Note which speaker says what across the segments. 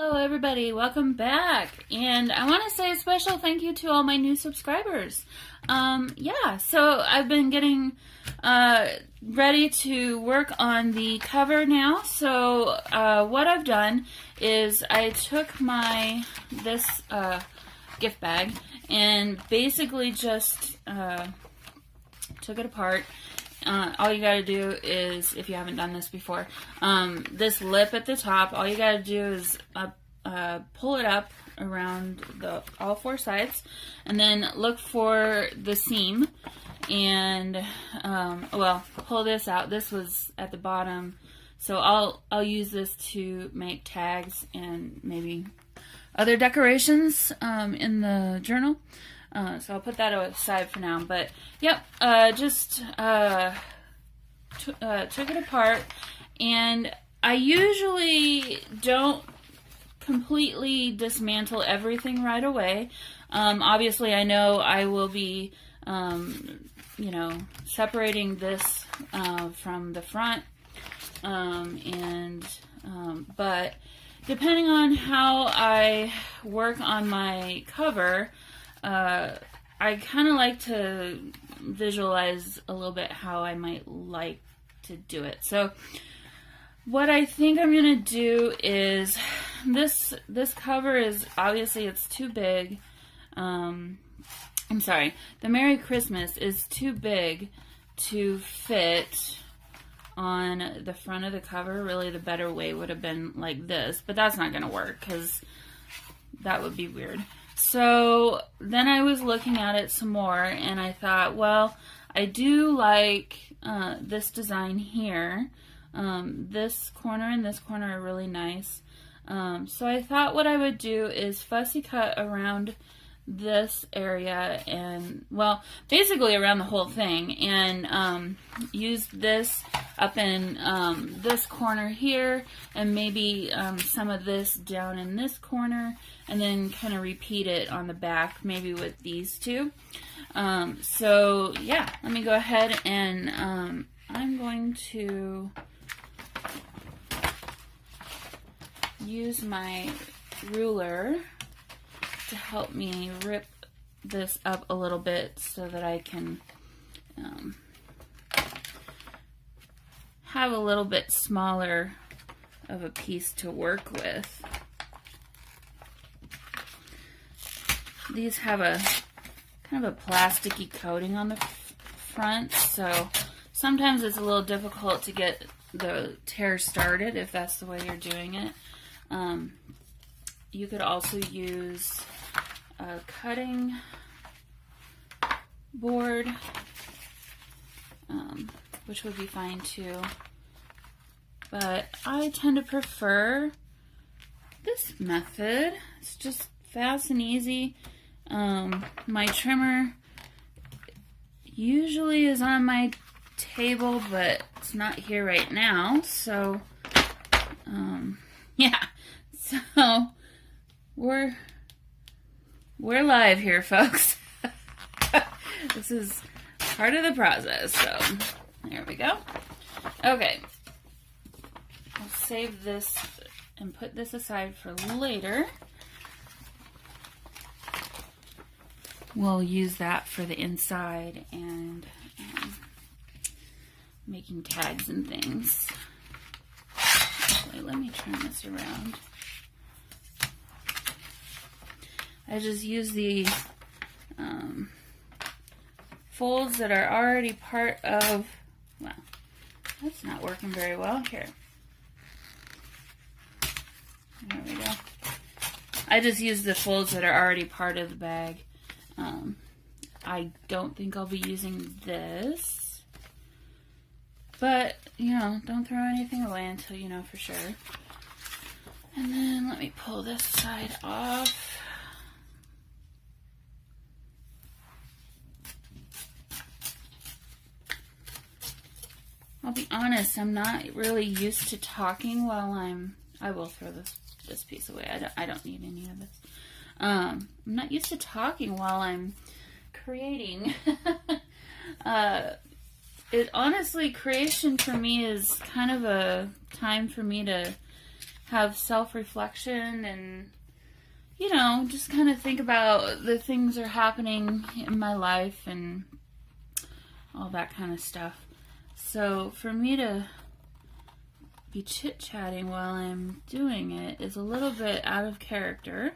Speaker 1: Hello everybody, welcome back, and I want to say a special thank you to all my new subscribers. So I've been getting ready to work on the cover now. So what I've done is I took this gift bag and basically just took it apart. All you gotta do is, if you haven't done this before, this lip at the top, all you gotta do is pull it up around all four sides, and then look for the seam, and pull this out. This was at the bottom, so I'll use this to make tags and maybe other decorations in the journal. So I'll put that aside for now, but yep, took it apart, and I usually don't completely dismantle everything right away. Obviously I know I will be, separating this from the front, but depending on how I work on my cover, I kind of like to visualize a little bit how I might like to do it. So what I think I'm going to do is, this cover is, obviously it's too big. I'm sorry, the Merry Christmas is too big to fit on the front of the cover. Really, the better way would have been like this, but that's not going to work because that would be weird. So then I was looking at it some more, and I thought, well, I do like this design here. This corner and this corner are really nice. So I thought what I would do is fussy cut around this area, and, well, basically around the whole thing, and use this up in this corner here, and maybe some of this down in this corner, and then kind of repeat it on the back, maybe with these two. So yeah, let me go ahead and I'm going to use my ruler to help me rip this up a little bit so that I can have a little bit smaller of a piece to work with. These have a kind of a plasticky coating on the front, so sometimes it's a little difficult to get the tear started if that's the way you're doing it. You could also use a cutting board, which would be fine too, but I tend to prefer this method. It's just fast and easy. My trimmer usually is on my table, but it's not here right now, so yeah, so we're live here, folks. This is part of the process, so there we go. Okay, I'll save this and put this aside for later. We'll use that for the inside and making tags and things. Actually, let me turn this around. I just use the folds that are already part of, well, that's not working very well. Here. There we go. I just use the folds that are already part of the bag. I don't think I'll be using this, but, don't throw anything away until you know for sure. And then let me pull this side off. I'll be honest, I'm not really used to talking while I will throw this piece away. I don't need any of this. I'm not used to talking while I'm creating. Honestly, creation for me is kind of a time for me to have self-reflection and, you know, just kind of think about the things that are happening in my life and all that kind of stuff. So for me to be chit-chatting while I'm doing it is a little bit out of character.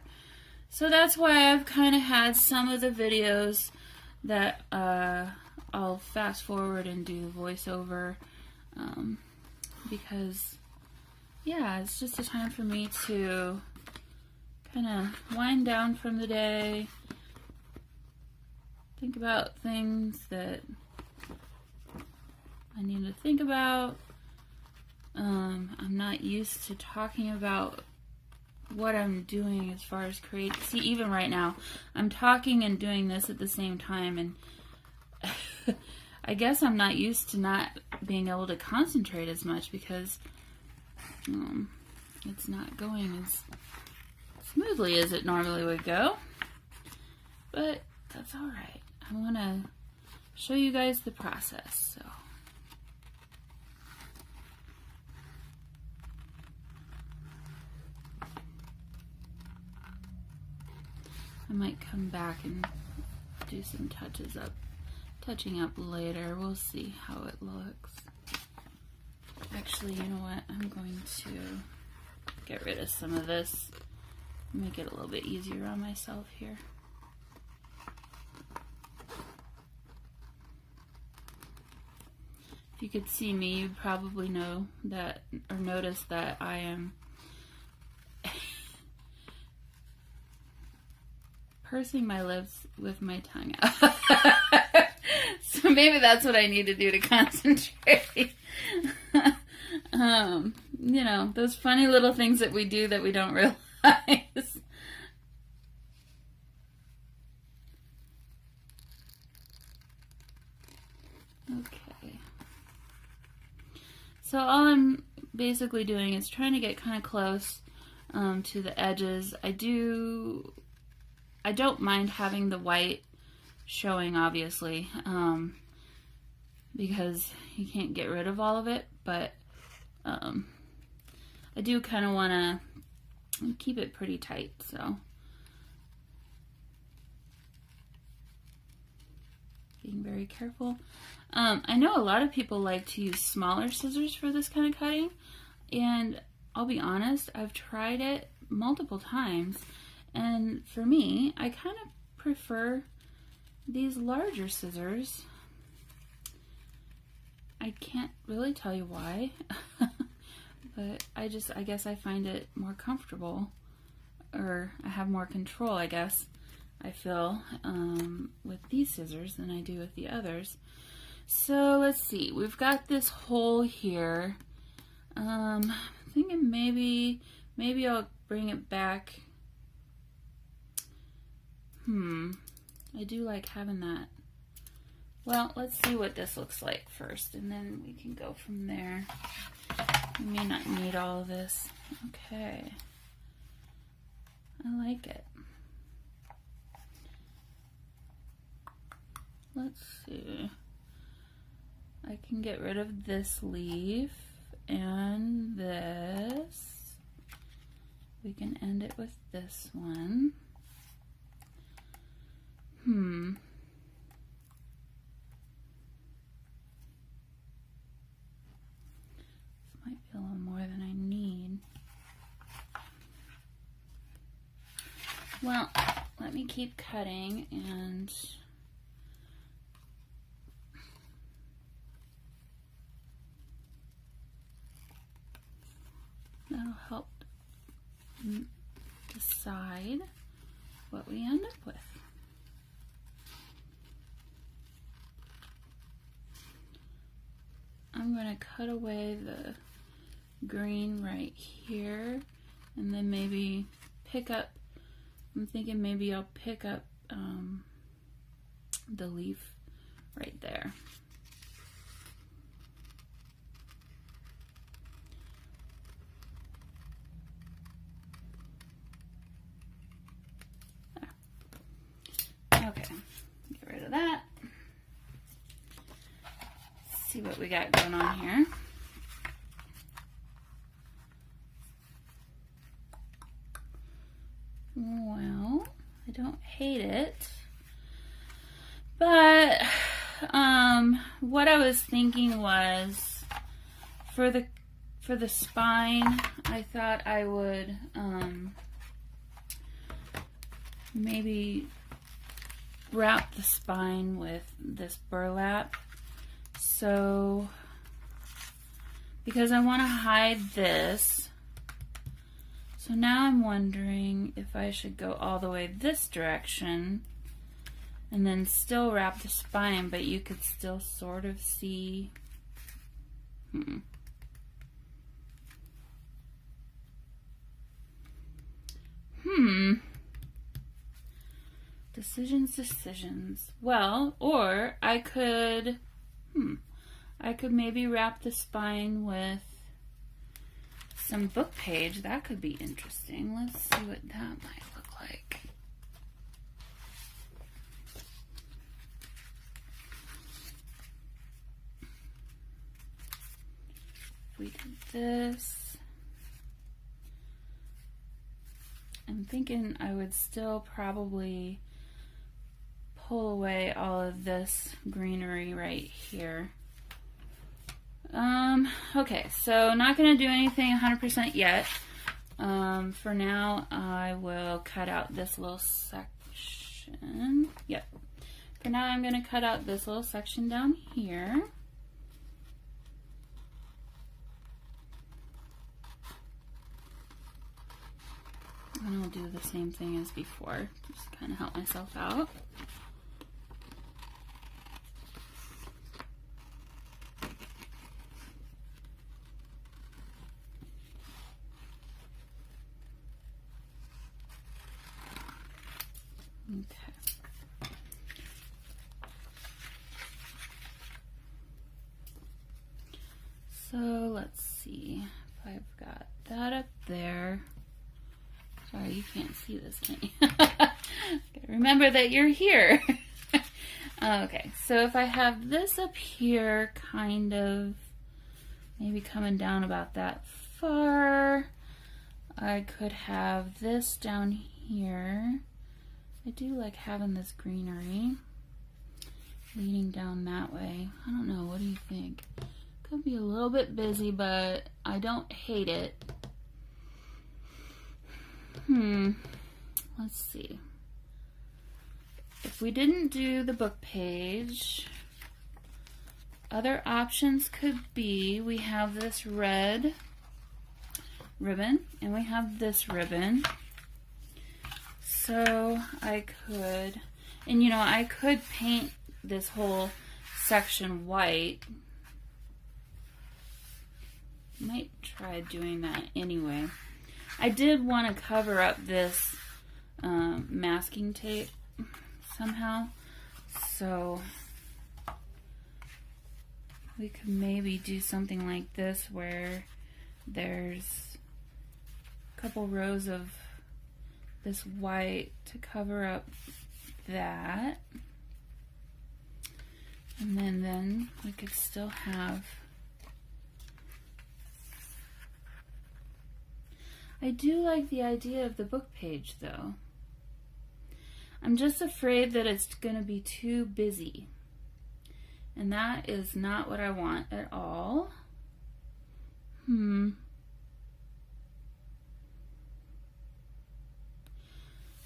Speaker 1: So that's why I've kind of had some of the videos that I'll fast forward and do voiceover, because yeah, it's just a time for me to kind of wind down from the day, think about things that I need to think about. I'm not used to talking about what I'm doing as far as create. See, even right now, I'm talking and doing this at the same time, and I guess I'm not used to not being able to concentrate as much because it's not going as smoothly as it normally would go. But that's all right. I want to show you guys the process. So. I might come back and do some touching up later. We'll see how it looks. Actually, you know what? I'm going to get rid of some of this. Make it a little bit easier on myself here. If you could see me, you'd probably know that, or notice that I am pursing my lips with my tongue out. So maybe that's what I need to do to concentrate. You know, those funny little things that we do that we don't realize. Okay. So all I'm basically doing is trying to get kind of close to the edges. I don't mind having the white showing, obviously, because you can't get rid of all of it, but I do kind of want to keep it pretty tight, so being very careful. I know a lot of people like to use smaller scissors for this kind of cutting, and I'll be honest, I've tried it multiple times, and for me, I kind of prefer these larger scissors. I can't really tell you why, but I guess I find it more comfortable, or I have more control, I guess, I feel, with these scissors than I do with the others. So let's see, we've got this hole here. I'm thinking maybe I'll bring it back. I do like having that. Well, let's see what this looks like first, and then we can go from there. We may not need all of this. Okay. I like it. Let's see. I can get rid of this leaf and this. We can end it with this one. This might be a little more than I need. Well, let me keep cutting, and that'll help decide what we end up with. I'm going to cut away the green right here, and then maybe pick up, I'm thinking maybe I'll pick up the leaf right there. Okay, get rid of that. See what we got going on here. Well, I don't hate it. But what I was thinking was for the spine, I thought I would maybe wrap the spine with this burlap. So because I want to hide this. So now I'm wondering if I should go all the way this direction and then still wrap the spine, but you could still sort of see. Decisions. Well, or I could maybe wrap the spine with some book page. That could be interesting. Let's see what that might look like. If we did this, I'm thinking I would still probably pull away all of this greenery right here. Okay, so not going to do anything 100% yet. For now, I will cut out this little section. Yep. For now, I'm going to cut out this little section down here. And I'll do the same thing as before, just kind of help myself out. Okay. So let's see if I've got that up there. Sorry, you can't see this, can you? Remember that you're here. Okay, so if I have this up here, kind of maybe coming down about that far, I could have this down here. I do like having this greenery leading down that way. I don't know, what do you think? Could be a little bit busy, but I don't hate it. Let's see. If we didn't do the book page, other options could be, we have this red ribbon and we have this ribbon. So I could, and you know, I could paint this whole section white. Might try doing that anyway. I did want to cover up this masking tape somehow, so we could maybe do something like this where there's a couple rows of this white to cover up that, and then we could still have, I do like the idea of the book page though. I'm just afraid that it's going to be too busy, and that is not what I want at all.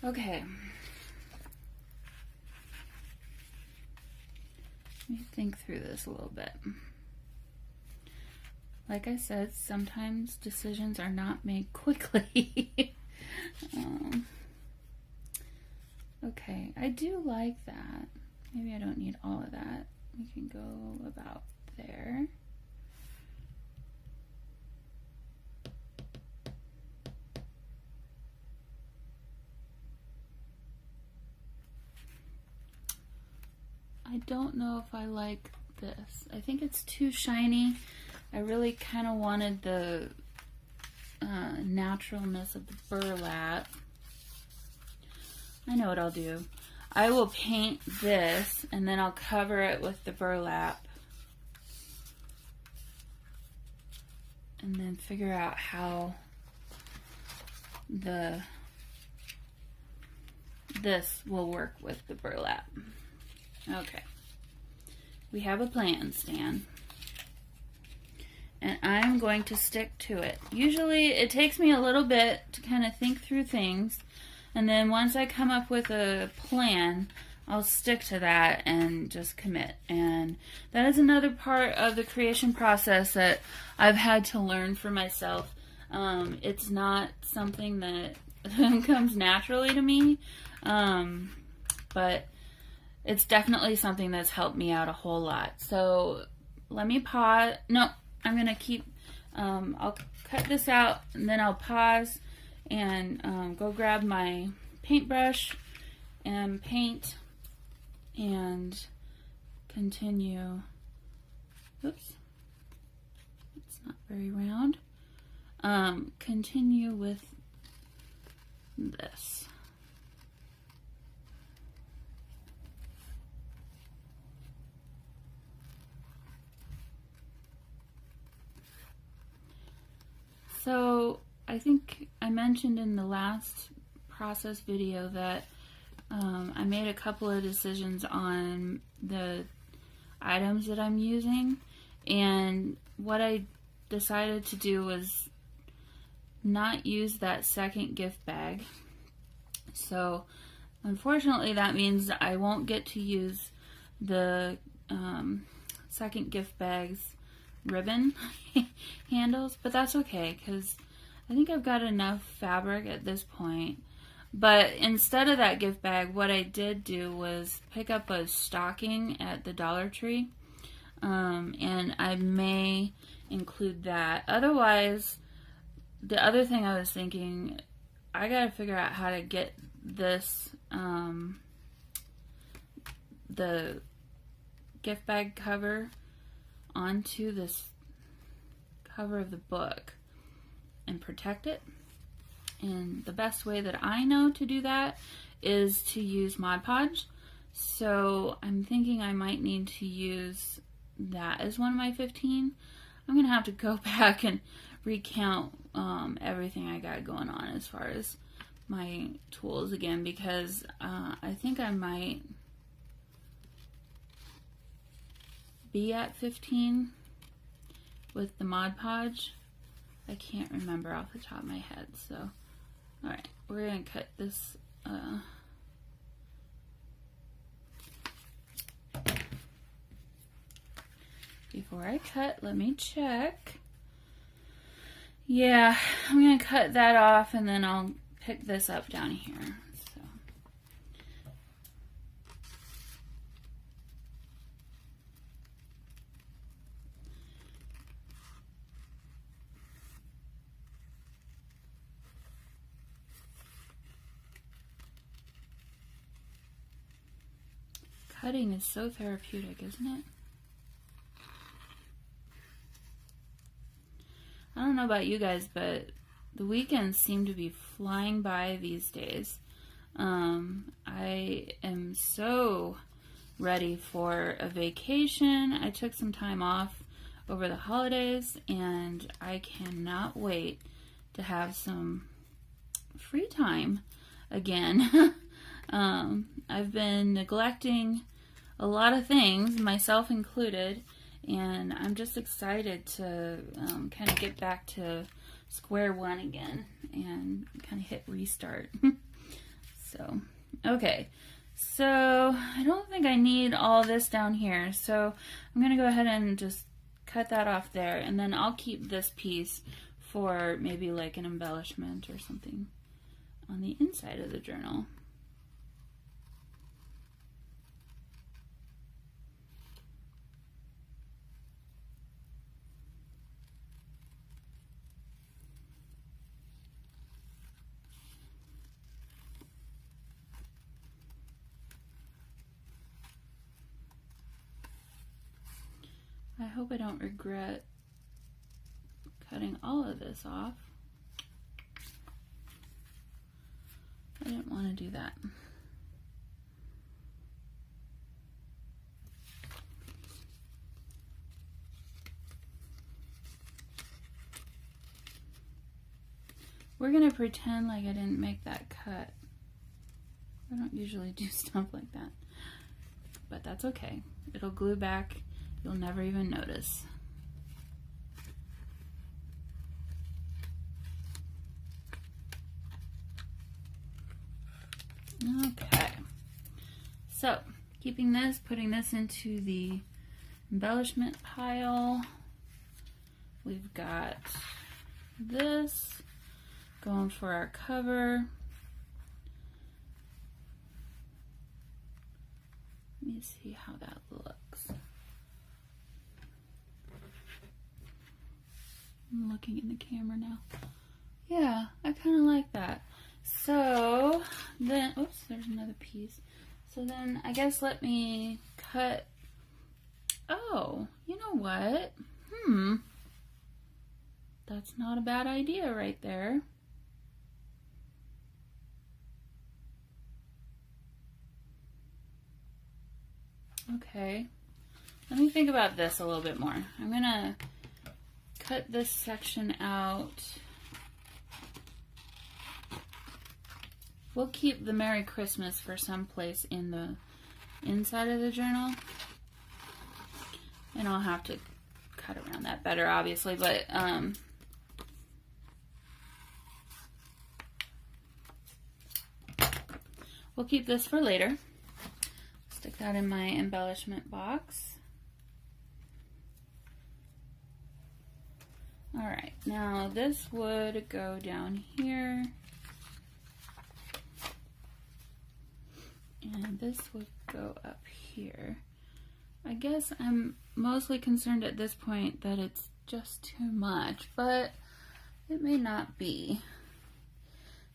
Speaker 1: Okay. Let me think through this a little bit. Like I said, sometimes decisions are not made quickly. Okay, I do like that. Maybe I don't need all of that. We can go about there. I don't know if I like this. I think it's too shiny. I really kind of wanted the naturalness of the burlap. I know what I'll do. I will paint this and then I'll cover it with the burlap and then figure out how the this will work with the burlap. Okay. We have a plan, Stan. And I'm going to stick to it. Usually it takes me a little bit to kind of think through things, and then once I come up with a plan, I'll stick to that and just commit. And that is another part of the creation process that I've had to learn for myself. It's not something that comes naturally to me, but it's definitely something that's helped me out a whole lot. So let me pause. No, I'm going to keep, I'll cut this out and then I'll pause and go grab my paintbrush and paint and continue. Oops, it's not very round. Continue with this. So I think I mentioned in the last process video that I made a couple of decisions on the items that I'm using, and what I decided to do was not use that second gift bag. So unfortunately that means I won't get to use the second gift bag's ribbon handles, but that's okay because I think I've got enough fabric at this point. But instead of that gift bag, what I did do was pick up a stocking at the Dollar Tree, and I may include that. Otherwise, the other thing I was thinking, I gotta figure out how to get this the gift bag cover onto this cover of the book and protect it. And the best way that I know to do that is to use Mod Podge. So I'm thinking I might need to use that as one of my 15. I'm gonna have to go back and recount everything I got going on as far as my tools again, because I think I might be at 15 with the Mod Podge. I can't remember off the top of my head, so alright, we're gonna cut this before I cut, let me check. Yeah, I'm gonna cut that off and then I'll pick this up down here. So cutting is so therapeutic, isn't it? I don't know about you guys, but the weekends seem to be flying by these days. I am so ready for a vacation. I took some time off over the holidays, and I cannot wait to have some free time again. I've been neglecting a lot of things, myself included, and I'm just excited to kind of get back to square one again and kind of hit restart. So, okay. So, I don't think I need all this down here. So, I'm going to go ahead and just cut that off there. And then I'll keep this piece for maybe like an embellishment or something on the inside of the journal. I hope I don't regret cutting all of this off. I didn't want to do that. We're going to pretend like I didn't make that cut. I don't usually do stuff like that, but that's okay. It'll glue back. You'll never even notice. Okay, so keeping this, putting this into the embellishment pile. We've got this going for our cover. Let me see how that looks. I'm looking in the camera now. Yeah, I kind of like that. So then, oops, there's another piece. So then I guess let me cut. Oh, you know what? That's not a bad idea right there. Okay, let me think about this a little bit more. I'm gonna cut this section out. We'll keep the Merry Christmas for someplace in the inside of the journal. And I'll have to cut around that better, obviously, but we'll keep this for later. Stick that in my embellishment box. All right, now this would go down here. And this would go up here. I guess I'm mostly concerned at this point that it's just too much, but it may not be.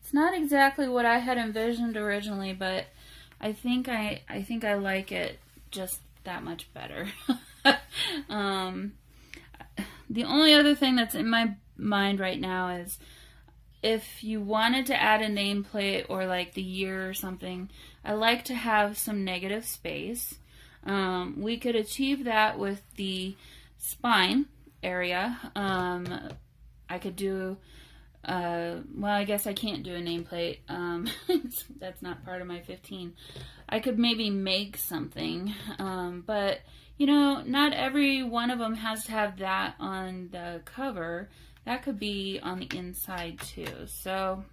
Speaker 1: It's not exactly what I had envisioned originally, but I think I like it just that much better. The only other thing that's in my mind right now is if you wanted to add a nameplate or like the year or something, I like to have some negative space. We could achieve that with the spine area. I could do, well, I guess I can't do a nameplate. That's not part of my 15. I could maybe make something, but you know, not every one of them has to have that on the cover. That could be on the inside too. So,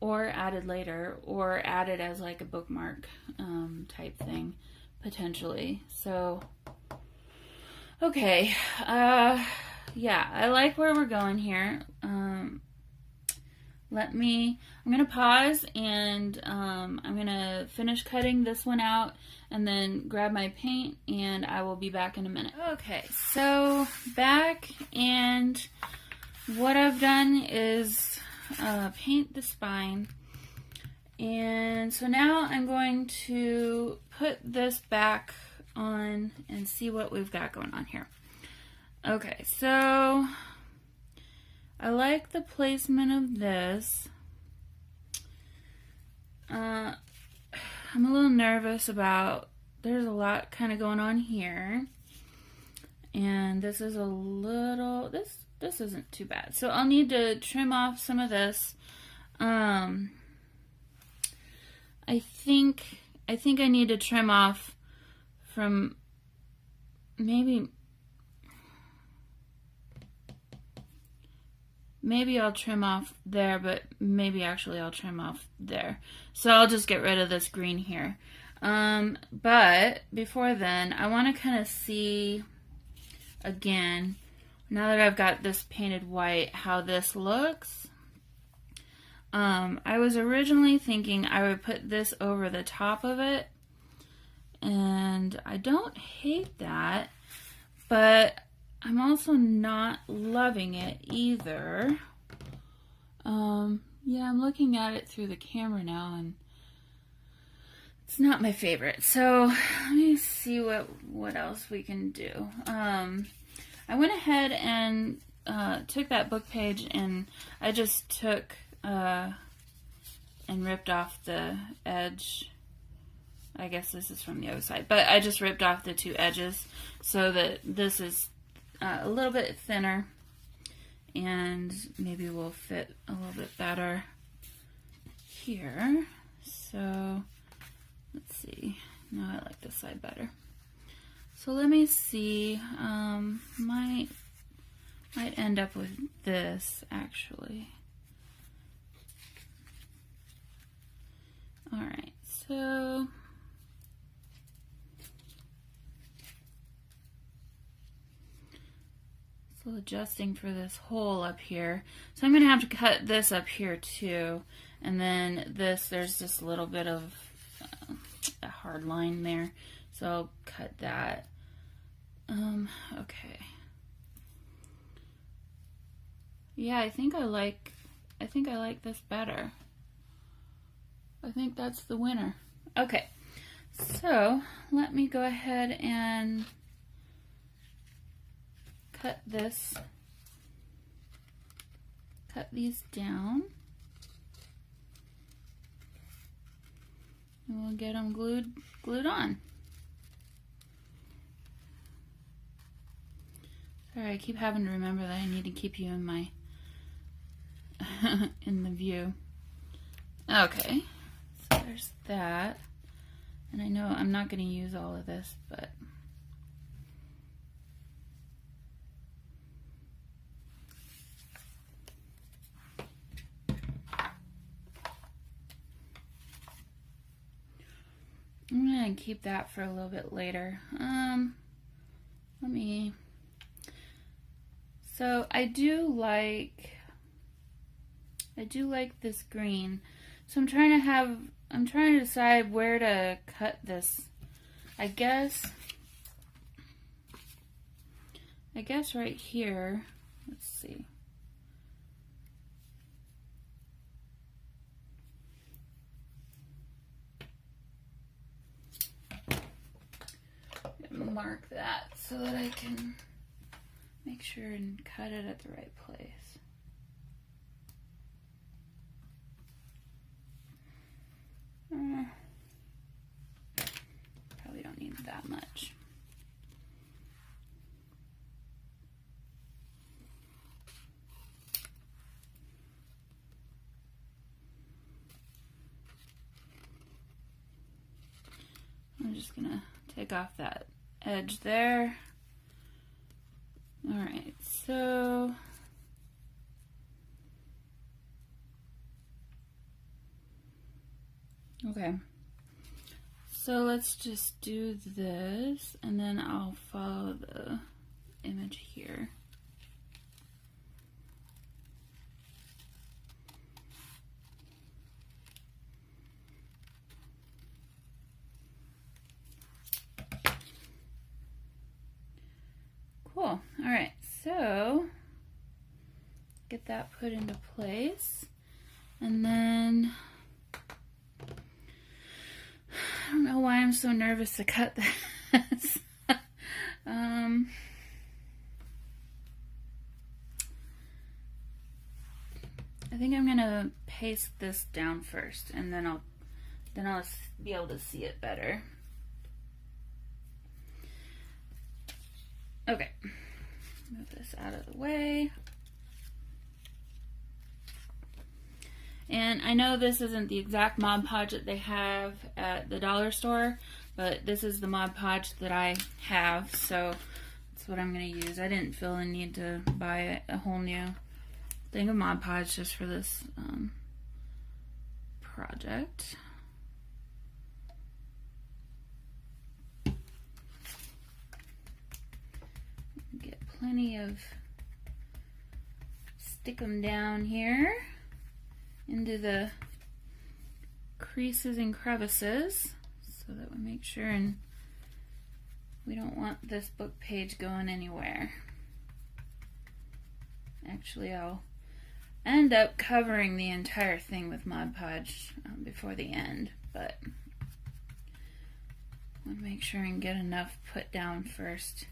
Speaker 1: or added later, or added as like a bookmark type thing, potentially. So, okay. Yeah, I like where we're going here. I'm going to pause and I'm going to finish cutting this one out and then grab my paint and I will be back in a minute. Okay, so back, and what I've done is paint the spine. And so now I'm going to put this back on and see what we've got going on here. Okay, so I like the placement of this. I'm a little nervous about, there's a lot kind of going on here. And this is a little, this isn't too bad. So I'll need to trim off some of this. I think I need to trim off from maybe I'll trim off there, but maybe actually I'll trim off there. So I'll just get rid of this green here. But before then, I want to kind of see again, now that I've got this painted white, how this looks. I was originally thinking I would put this over the top of it, and I don't hate that, but I'm also not loving it either. Yeah, I'm looking at it through the camera now, and it's not my favorite. So let me see what else we can do. I went ahead and took that book page, and I just took and ripped off the edge. I guess this is from the other side, but I just ripped off the two edges so that this is a little bit thinner and maybe will fit a little bit better here. So let's see. No, I like this side better. So let me see. Might end up with this actually. All right, so still adjusting for this hole up here. So I'm gonna have to cut this up here too. And then this, there's just a little bit of a hard line there. So I'll cut that. Okay. Yeah, I think I like this better. I think that's the winner. Okay. So let me go ahead and cut these down, and we'll get them glued on. Sorry, I keep having to remember that I need to keep you in my in the view. Okay, so there's that, and I know I'm not going to use all of this, but I'm gonna keep that for a little bit later. So I do like this green. So I'm trying to decide where to cut this. I guess right here. Let's see. Mark that so that I can make sure and cut it at the right place. Probably don't need that much. I'm just gonna take off that edge there. All right, so okay. So let's just do this, and then I'll follow the image here. Cool. All right, so get that put into place, and then I don't know why I'm so nervous to cut this. I think I'm gonna paste this down first, and then I'll be able to see it better. Okay, move this out of the way. And I know this isn't the exact Mod Podge that they have at the dollar store, but this is the Mod Podge that I have, so that's what I'm going to use. I didn't feel the need to buy a whole new thing of Mod Podge just for this project. Get plenty of, stick them down here into the creases and crevices so that we make sure, and we don't want this book page going anywhere. Actually, I'll end up covering the entire thing with Mod Podge before the end, but I want to make sure and get enough put down first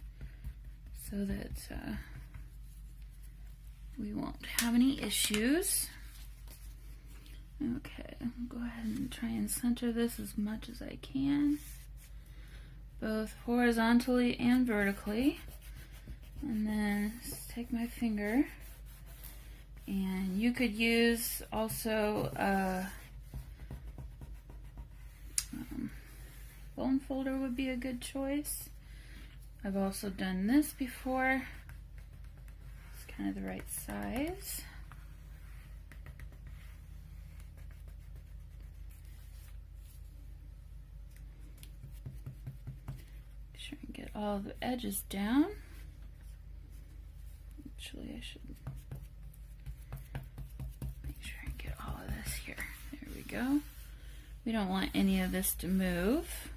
Speaker 1: so that we won't have any issues. Okay, I'll go ahead and try and center this as much as I can, both horizontally and vertically. And then just take my finger, and you could use also phone folder would be a good choice. I've also done this before. It's kind of the right size. Make sure and get all the edges down. Actually, I should make sure I get all of this here. There we go. We don't want any of this to move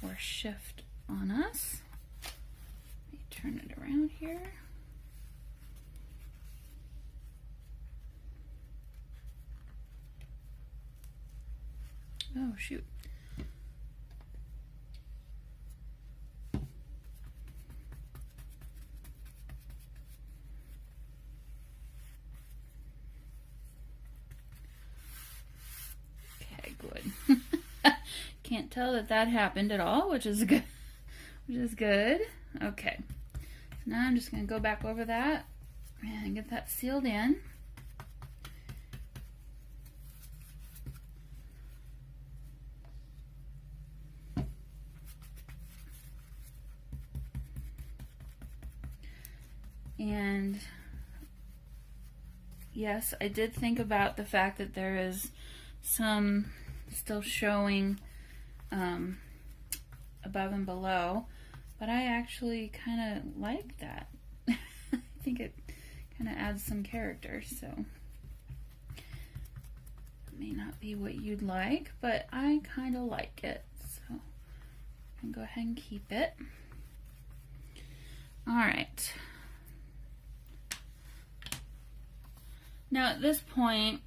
Speaker 1: or shift on us. Let me turn it around here. Oh, shoot. Okay, good. Can't tell that that happened at all, which is good. Which is good. Okay. So now I'm just going to go back over that and get that sealed in. And yes, I did think about the fact that there is some still showing above and below, but I actually kind of like that. I think it kind of adds some character, so it may not be what you'd like, but I kind of like it, so I'm going to go ahead and keep it. Alright. Now at this point,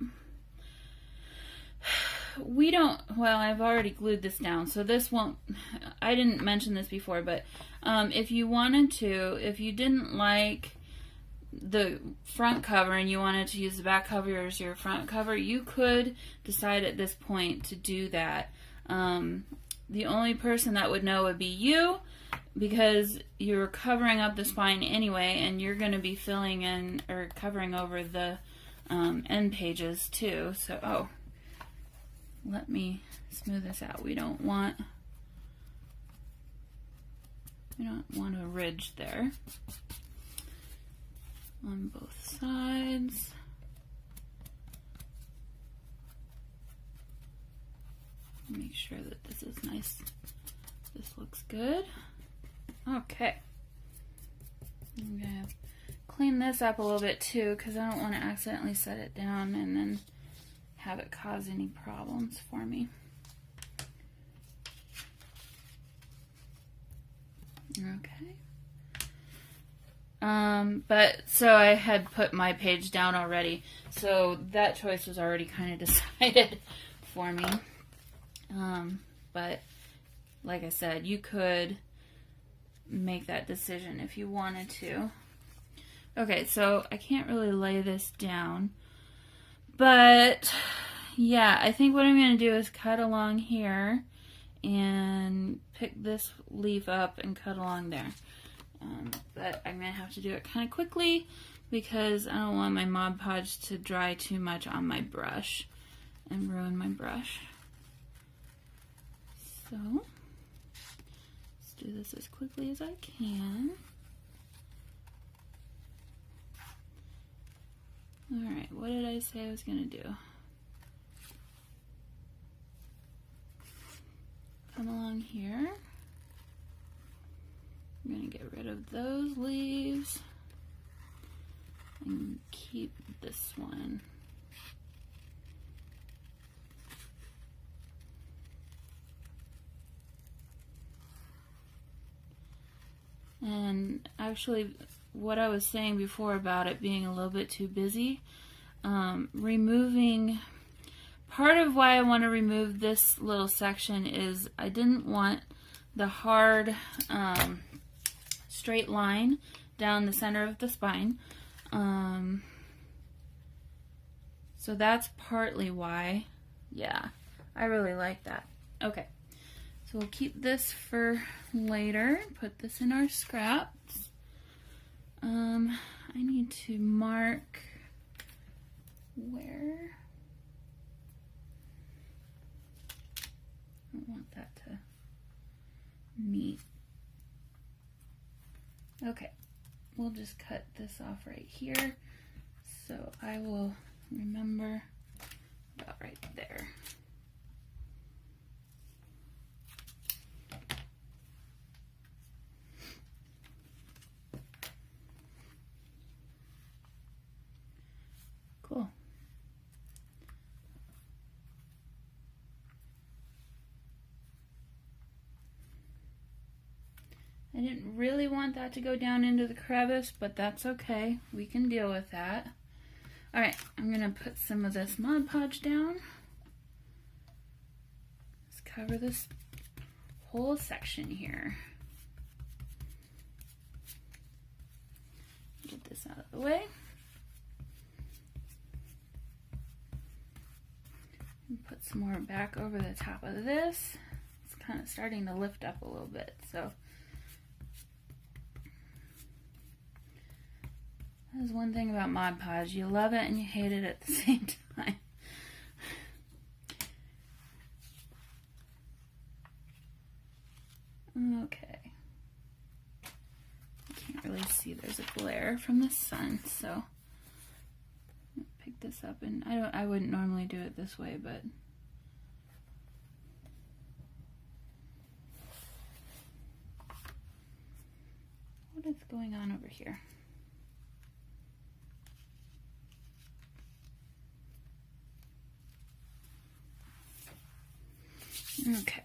Speaker 1: we don't, well, I've already glued this down, so this won't, I didn't mention this before, but if you wanted to, if you didn't like the front cover and you wanted to use the back cover as your front cover, you could decide at this point to do that. The only person that would know would be you, because you're covering up the spine anyway, and you're going to be filling in or covering over the end pages too. So, oh, let me smooth this out. We don't want a ridge there on both sides. Make sure that this is nice. This looks good. Okay. I'm gonna clean this up a little bit too, because I don't want to accidentally set it down and then have it cause any problems for me. Okay. But so I had put my page down already, so that choice was already kind of decided for me. But like I said, you could make that decision if you wanted to. Okay, so I can't really lay this down, but yeah, I think what I'm going to do is cut along here and pick this leaf up and cut along there. But I'm going to have to do it kind of quickly because I don't want my Mod Podge to dry too much on my brush and ruin my brush. So, let's do this as quickly as I can. Alright, what did I say I was going to do? Come along here. I'm going to get rid of those leaves and keep this one. And actually, what I was saying before about it being a little bit too busy, removing, part of why I want to remove this little section is I didn't want the hard straight line down the center of the spine. So that's partly why. Yeah, I really like that. Okay, so we'll keep this for later. Put this in our scraps. I need to mark where that to meet. Okay, we'll just cut this off right here. So I will remember about right there. Cool. I didn't really want that to go down into the crevice, but that's okay. We can deal with that. All right, I'm gonna put some of this Mod Podge down. Let's cover this whole section here. Get this out of the way. And put some more back over the top of this. It's kind of starting to lift up a little bit, so. That is one thing about Mod Podge. You love it and you hate it at the same time. Okay. You can't really see. There's a glare from the sun, so pick this up, and I wouldn't normally do it this way, but what is going on over here? Okay.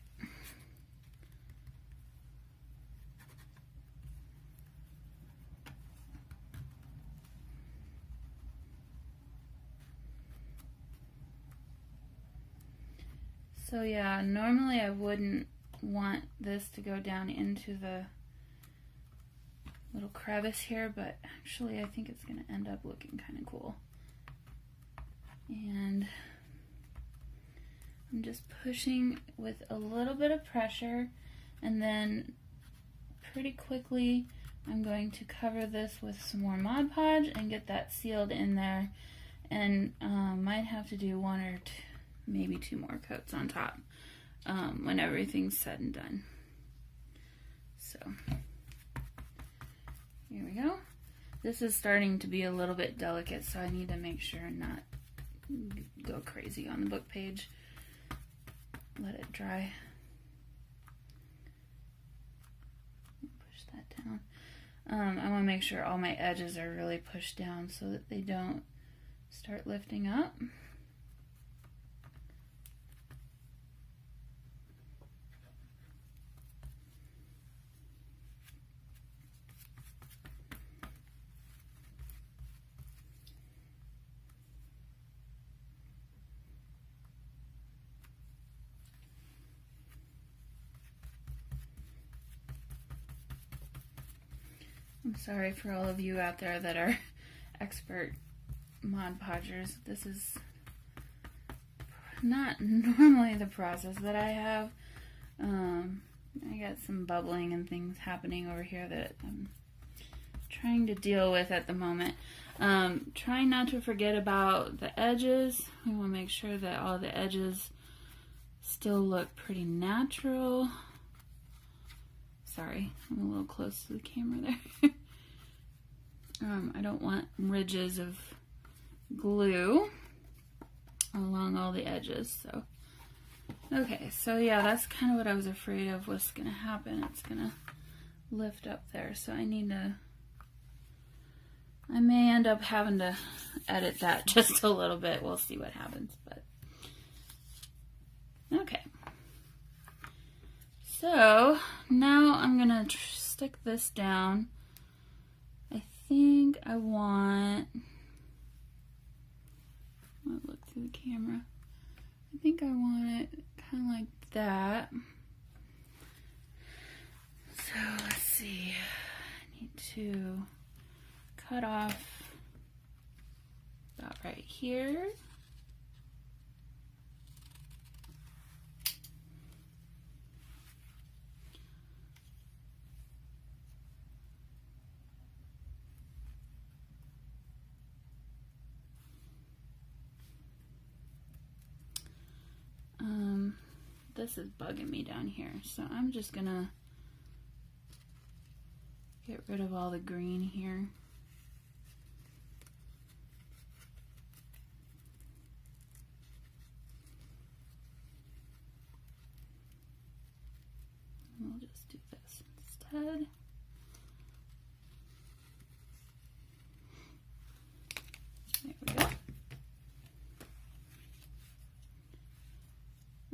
Speaker 1: So yeah, normally I wouldn't want this to go down into the little crevice here, but actually I think it's going to end up looking kind of cool. And I'm just pushing with a little bit of pressure, and then pretty quickly I'm going to cover this with some more Mod Podge and get that sealed in there, and might have to do one or two, maybe two more coats on top when everything's said and done. So here we go. This is starting to be a little bit delicate, so I need to make sure and not go crazy on the book page. Let it dry. Push that down. I want to make sure all my edges are really pushed down so that they don't start lifting up. I'm sorry for all of you out there that are expert Mod Podgers. This is not normally the process that I have. I got some bubbling and things happening over here that I'm trying to deal with at the moment. Trying not to forget about the edges. We want to make sure that all the edges still look pretty natural. Sorry, I'm a little close to the camera there. I don't want ridges of glue along all the edges, so. Okay, so yeah, that's kind of what I was afraid of was going to happen. It's going to lift up there, so I may end up having to edit that just a little bit. We'll see what happens, but. Okay. So now I'm going to stick this down. I think I want, I'll look through the camera. I think I want it kind of like that. So let's see. I need to cut off about right here. this is bugging me down here. So I'm just gonna get rid of all the green here. We'll just do this instead. There we go.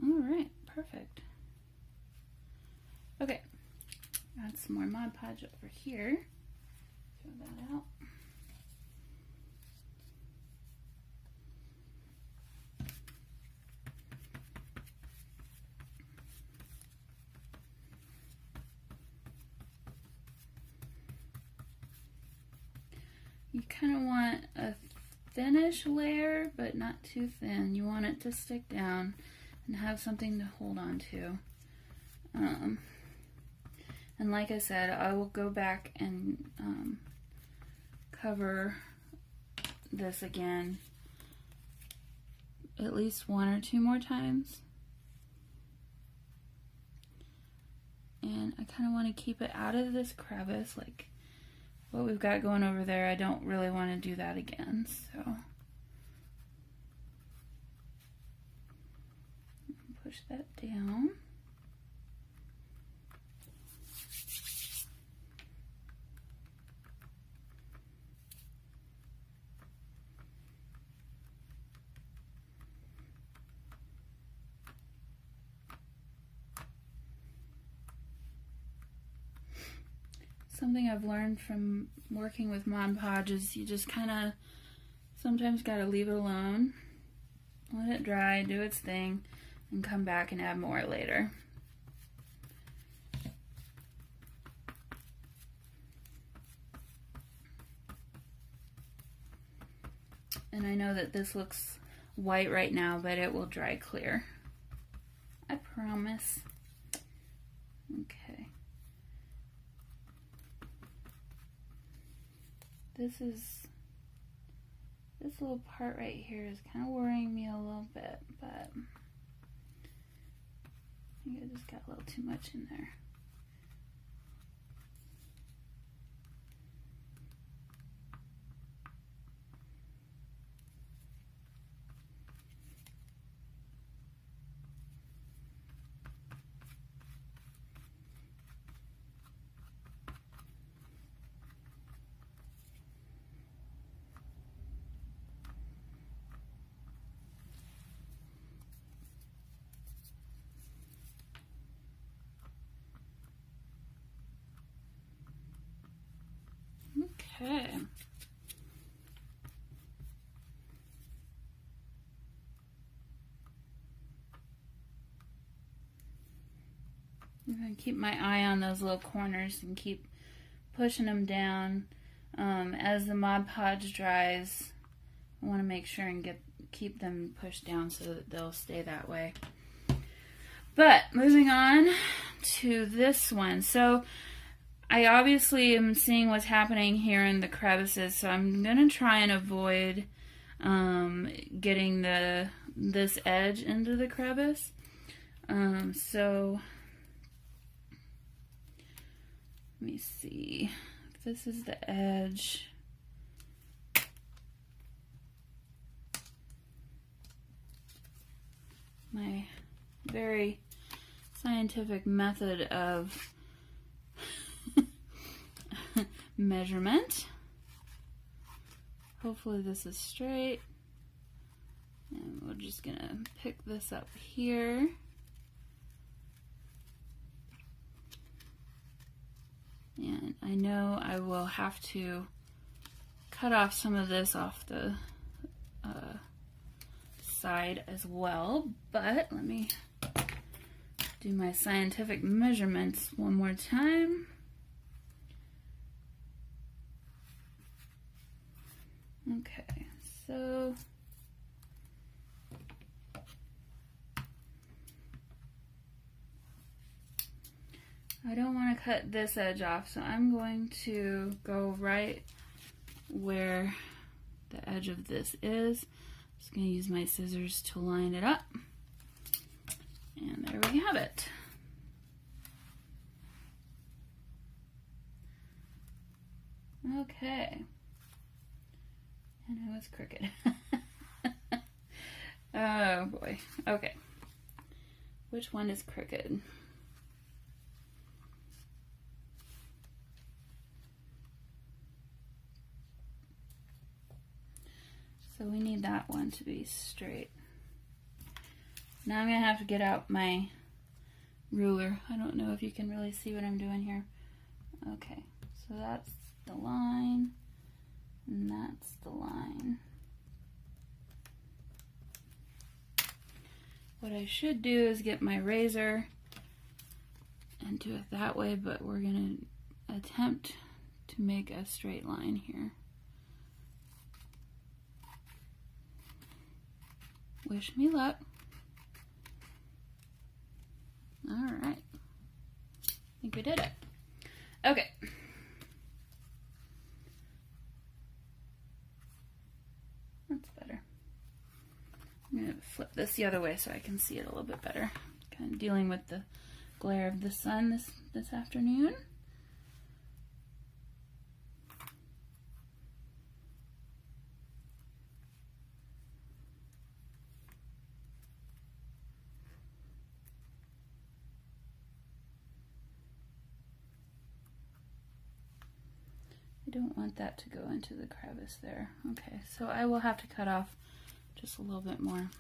Speaker 1: All right, perfect. Okay, add some more Mod Podge over here. Throw that out. You kind of want a thinnish layer, but not too thin. You want it to stick down and have something to hold on to. And like I said, I will go back and cover this again at least 1 or 2 more times. And I kind of want to keep it out of this crevice, like what we've got going over there. I don't really want to do that again, so push that down. Something I've learned from working with Mod Podge is you just kind of sometimes got to leave it alone, let it dry, do its thing, and come back and add more later. And I know that this looks white right now, but it will dry clear. I promise. Okay. This little part right here is kind of worrying me a little bit, but I think I just got a little too much in there. Okay. I'm going to keep my eye on those little corners and keep pushing them down. As the Mod Podge dries, I want to make sure and keep them pushed down so that they'll stay that way. But moving on to this one. So I obviously am seeing what's happening here in the crevices, so I'm going to try and avoid getting this edge into the crevice. So let me see if this is the edge. My very scientific method of measurement. Hopefully this is straight. And we're just gonna pick this up here. And I know I will have to cut off some of this off the side as well, but let me do my scientific measurements one more time. Okay, so I don't want to cut this edge off, so I'm going to go right where the edge of this is. I'm just going to use my scissors to line it up. And there we have it. Okay. And it was crooked. Oh boy. Okay. Which one is crooked? So we need that one to be straight. Now I'm going to have to get out my ruler. I don't know if you can really see what I'm doing here. Okay, so that's the line, and that's the line. What I should do is get my razor and do it that way, but we're going to attempt to make a straight line here. Wish me luck. All right. I think we did it. Okay. That's better. I'm going to flip this the other way so I can see it a little bit better. Kind of dealing with the glare of the sun this afternoon. I don't want that to go into the crevice there. Okay, so I will have to cut off just a little bit more.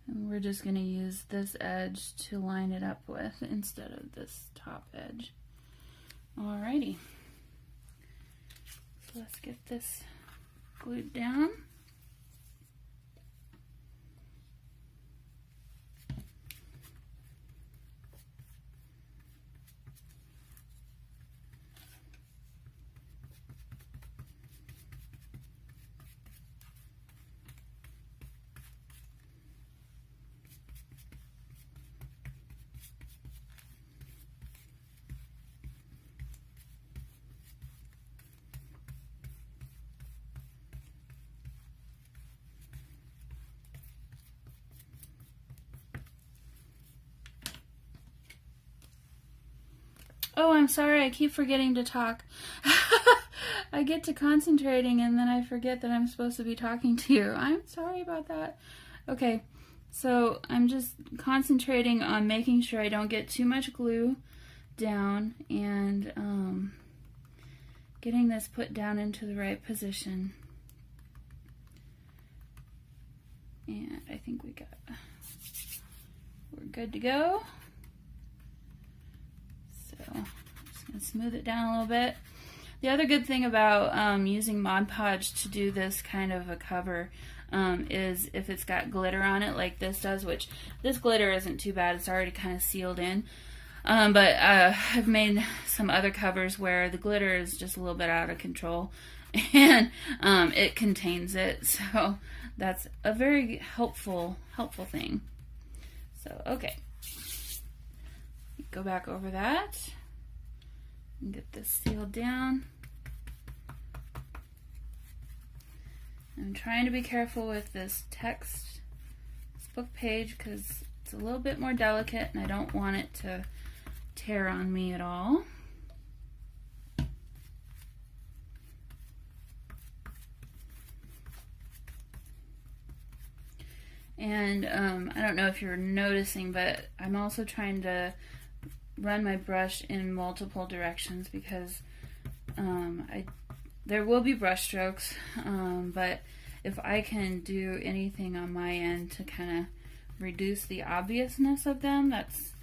Speaker 1: And we're just going to use this edge to line it up with instead of this top edge. Alrighty. So let's get this glued down. Oh, I'm sorry, I keep forgetting to talk. I get to concentrating and then I forget that I'm supposed to be talking to you. I'm sorry about that. Okay, so I'm just concentrating on making sure I don't get too much glue down and getting this put down into the right position. And I think we're good to go. So I'm just going to smooth it down a little bit. The other good thing about using Mod Podge to do this kind of a cover is if it's got glitter on it like this does, which this glitter isn't too bad, it's already kind of sealed in. But I've made some other covers where the glitter is just a little bit out of control and it contains it, so that's a very helpful thing. So okay, go back over that and get this sealed down. I'm trying to be careful with this text, this book page, because it's a little bit more delicate and I don't want it to tear on me at all. And I don't know if you're noticing, but I'm also trying to run my brush in multiple directions because there will be brush strokes, but if I can do anything on my end to kind of reduce the obviousness of them, that's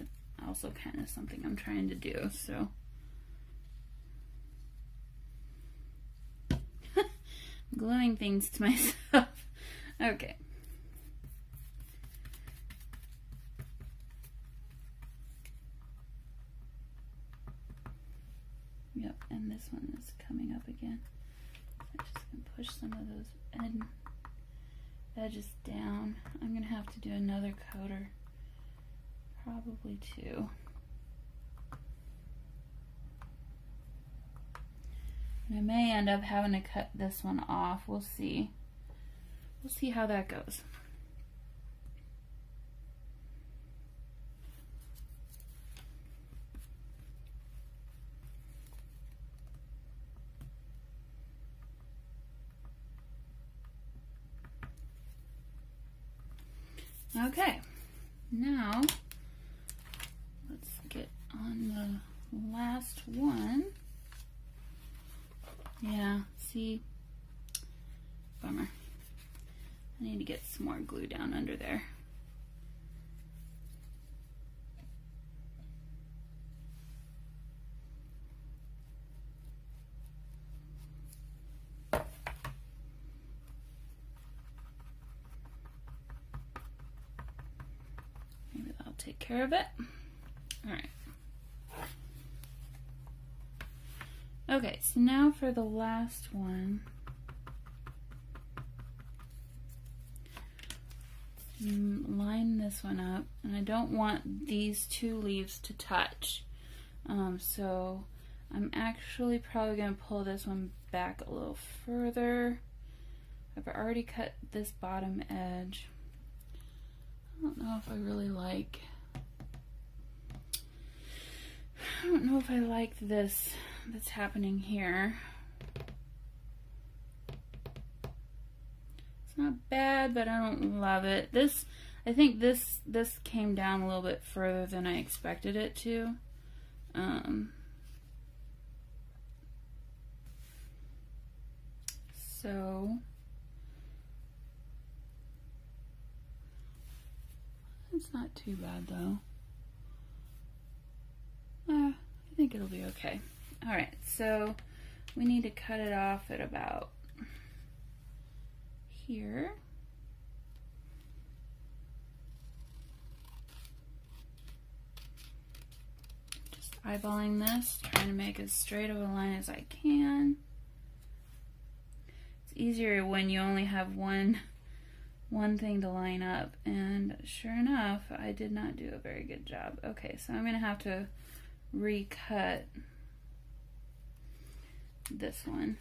Speaker 1: also kind of something I'm trying to do. So gluing things to myself. Okay. Yep, and this one is coming up again. I'm just going to push some of those edges down. I'm going to have to do another coater, probably two. And I may end up having to cut this one off. We'll see. We'll see how that goes. Okay, now let's get on the last one. Yeah, see, bummer. I need to get some more glue down under there. Maybe that'll take care of it. All right. Okay, so now for the last one. Line this one up, and I don't want these two leaves to touch. So I'm actually probably going to pull this one back a little further. I've already cut this bottom edge. I don't know if I really like, I don't know if I like this that's happening here. It's not bad, but I don't love it. This, I think this came down a little bit further than I expected it to. So it's not too bad though. I think it'll be okay. All right, so we need to cut it off at about here. Just eyeballing this, trying to make as straight of a line as I can. It's easier when you only have one thing to line up, and sure enough, I did not do a very good job. Okay, so I'm gonna have to recut this one.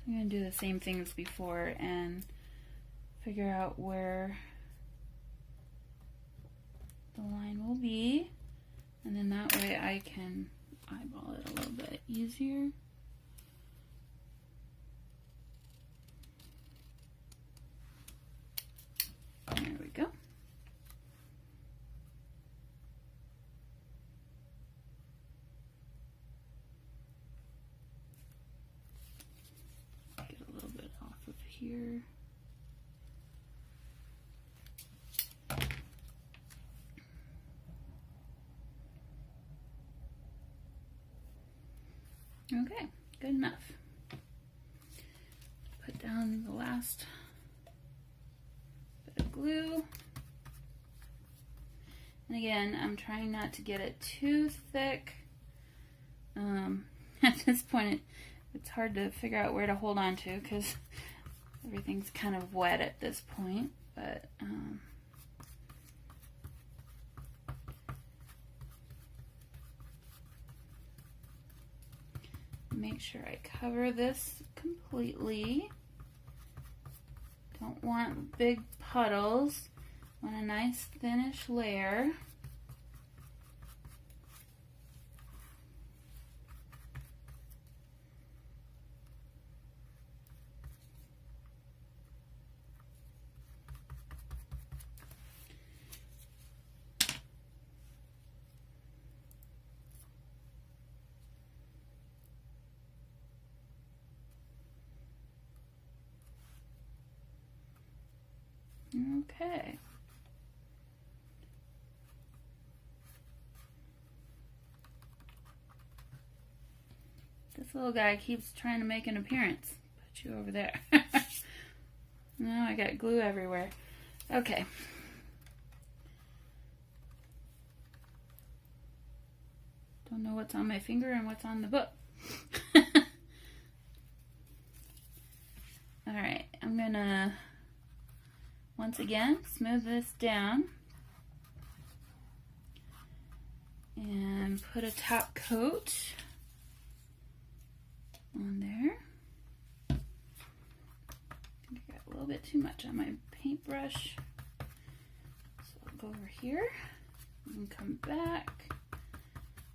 Speaker 1: I'm going to do the same thing as before and figure out where the line will be, and then that way I can eyeball it a little bit easier. There we go. Get a little bit off of here. Okay, good enough. Put down the last bit of glue. And again, I'm trying not to get it too thick. At this point, it's hard to figure out where to hold on to because everything's kind of wet at this point. But make sure I cover this completely. Don't want big puddles. Want a nice thinnish layer. Okay. This little guy keeps trying to make an appearance. Put you over there. Now I got glue everywhere. Okay. Don't know what's on my finger and what's on the book. Alright, I'm gonna once again smooth this down. and put a top coat on there. I think I got a little bit too much on my paintbrush. So I'll go over here and come back.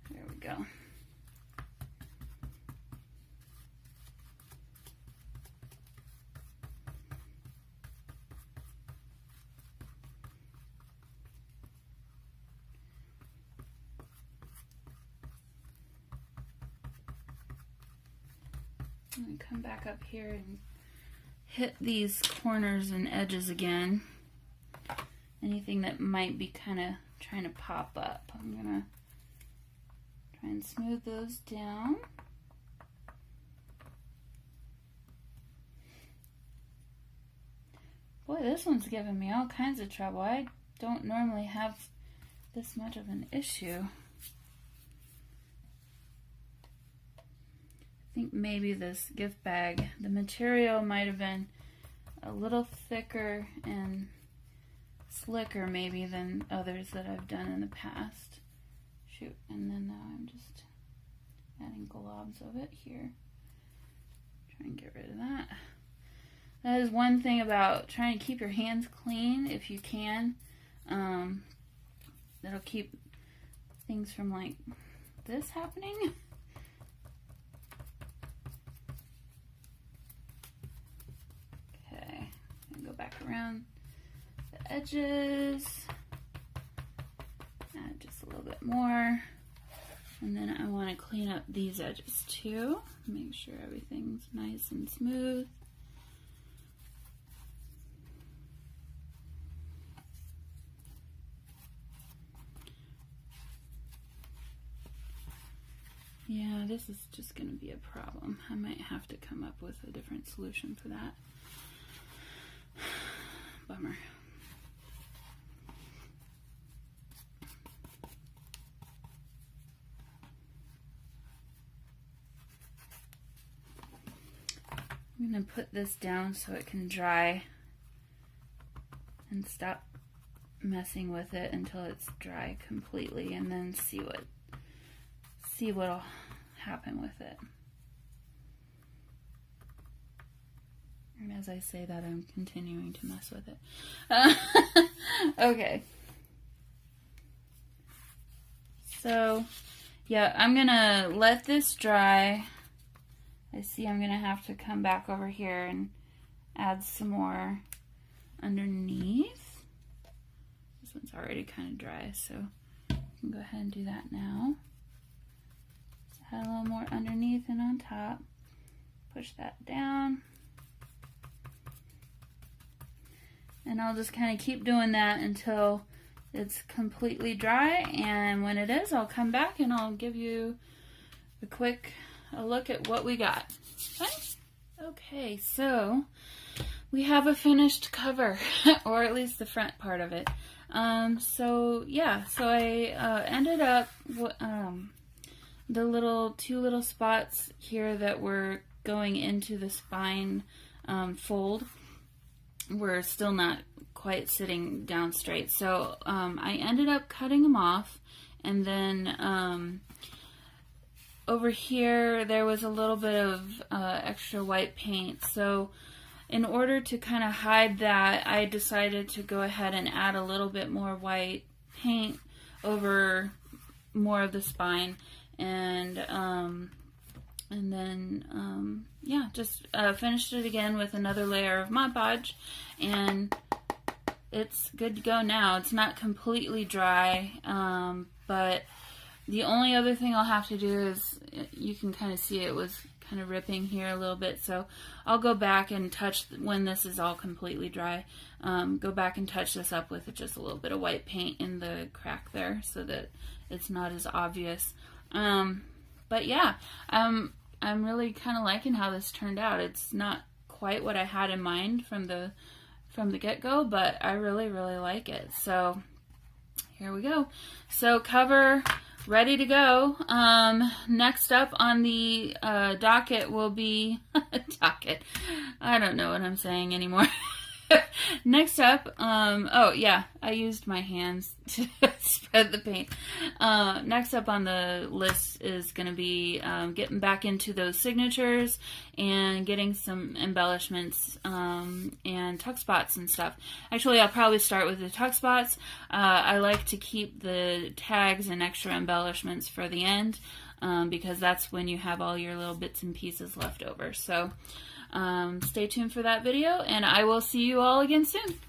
Speaker 1: There we go. And come back up here and hit these corners and edges again. Anything that might be kind of trying to pop up, I'm gonna try and smooth those down. Boy, this one's giving me all kinds of trouble. I don't normally have this much of an issue. I think maybe this gift bag, the material might have been a little thicker and slicker maybe than others that I've done in the past. Shoot, and then now I'm just adding globs of it here. Try and get rid of that. That is one thing about trying to keep your hands clean if you can. That'll keep things from like this happening. Go back around the edges, add just a little bit more, and then I want to clean up these edges too, make sure everything's nice and smooth. Yeah, this is just going to be a problem. I might have to come up with a different solution for that. Bummer. I'm going to put this down so it can dry and stop messing with it until it's dry completely, and then see what'll happen with it. And as I say that, I'm continuing to mess with it. Okay. So, yeah, I'm going to let this dry. I see I'm going to have to come back over here and add some more underneath. This one's already kind of dry, so I can go ahead and do that now. Just add a little more underneath and on top. Push that down. And I'll just kind of keep doing that until it's completely dry, and when it is, I'll come back and I'll give you a look at what we got. Okay, so we have a finished cover, or at least the front part of it. So I ended up the two little spots here that were going into the spine fold were still not quite sitting down straight. So I ended up cutting them off, and then over here there was a little bit of extra white paint. So in order to kind of hide that, I decided to go ahead and add a little bit more white paint over more of the spine, and then just finished it again with another layer of Mod Podge, and it's good to go now. It's not completely dry, but the only other thing I'll have to do is, you can kind of see it was kind of ripping here a little bit, so I'll go back and touch, when this is all completely dry, go back and touch this up with just a little bit of white paint in the crack there so that it's not as obvious. But yeah, I'm really kind of liking how this turned out. It's not quite what I had in mind from the get-go, but I really like it. So here we go. So cover ready to go. Next up on the docket will be docket. I don't know what I'm saying anymore. Next up, oh yeah, I used my hands to spread the paint. Next up on the list is going to be getting back into those signatures and getting some embellishments and tuck spots and stuff. Actually, I'll probably start with the tuck spots. I like to keep the tags and extra embellishments for the end because that's when you have all your little bits and pieces left over. So stay tuned for that video, and I will see you all again soon.